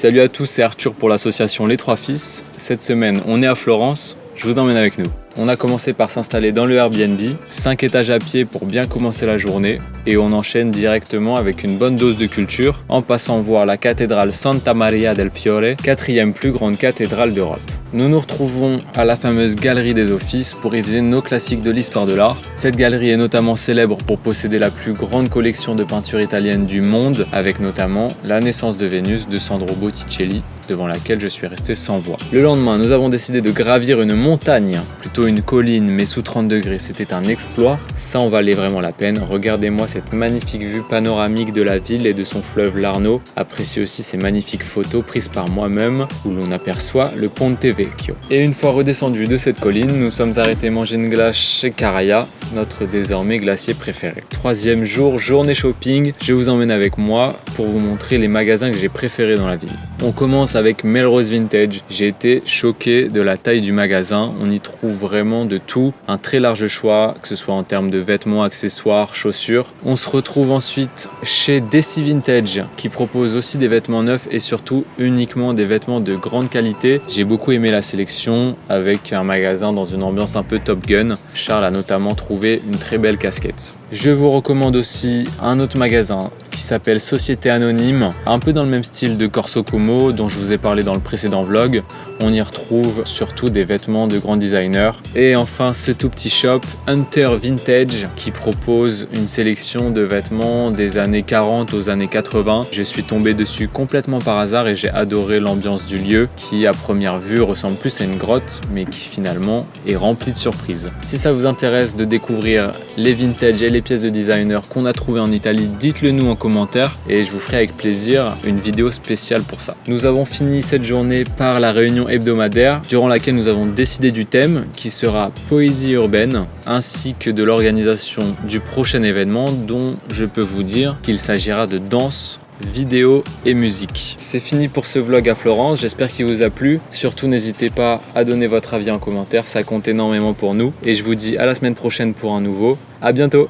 Salut à tous, c'est Arthur pour l'association Les Trois Fils. Cette semaine, on est à Florence, je vous emmène avec nous. On a commencé par s'installer dans le Airbnb, 5 étages à pied pour bien commencer la journée, et on enchaîne directement avec une bonne dose de culture, en passant voir la cathédrale Santa Maria del Fiore, 4e plus grande cathédrale d'Europe. Nous nous retrouvons à la fameuse Galerie des Offices pour réviser nos classiques de l'histoire de l'art. Cette galerie est notamment célèbre pour posséder la plus grande collection de peintures italiennes du monde, avec notamment La naissance de Vénus de Sandro Botticelli, devant laquelle je suis resté sans voix. Le lendemain, nous avons décidé de gravir une montagne, plutôt une colline, mais sous 30 degrés. C'était un exploit, ça en valait vraiment la peine. Regardez-moi cette magnifique vue panoramique de la ville et de son fleuve l'Arno. Appréciez aussi ces magnifiques photos prises par moi-même, où l'on aperçoit le Ponte Vecchio. Et une fois redescendus de cette colline, nous sommes arrêtés manger une glace chez Caraya, notre désormais glacier préféré. 3e jour, journée shopping, je vous emmène avec moi pour vous montrer les magasins que j'ai préférés dans la ville. On commence avec Melrose Vintage. J'ai été choqué de la taille du magasin. On y trouve vraiment de tout, un très large choix, que ce soit en termes de vêtements, accessoires, chaussures. On se retrouve ensuite chez Desi Vintage, qui propose aussi des vêtements neufs et surtout uniquement des vêtements de grande qualité. J'ai beaucoup aimé la sélection avec un magasin dans une ambiance un peu Top Gun. Charles a notamment trouvé une très belle casquette. Je vous recommande aussi un autre magasin qui s'appelle Société Anonyme, un peu dans le même style de Corso Como dont je vous ai parlé dans le précédent vlog. On y retrouve surtout des vêtements de grands designers. Et enfin ce tout petit shop Hunter Vintage qui propose une sélection de vêtements des années 40 aux années 80. Je suis tombé dessus complètement par hasard et j'ai adoré l'ambiance du lieu qui à première vue ressemble plus à une grotte mais qui finalement est remplie de surprises. Si ça vous intéresse de découvrir les vintage et les pièces de designer qu'on a trouvées en Italie, dites-le nous en commentaire et je vous ferai avec plaisir une vidéo spéciale pour ça. Nous avons fini cette journée par la réunion hebdomadaire durant laquelle nous avons décidé du thème qui sera poésie urbaine ainsi que de l'organisation du prochain événement dont je peux vous dire qu'il s'agira de danse, vidéo et musique. C'est fini pour ce vlog à Florence, j'espère qu'il vous a plu. Surtout n'hésitez pas à donner votre avis en commentaire, ça compte énormément pour nous. Et je vous dis à la semaine prochaine pour un nouveau. À bientôt!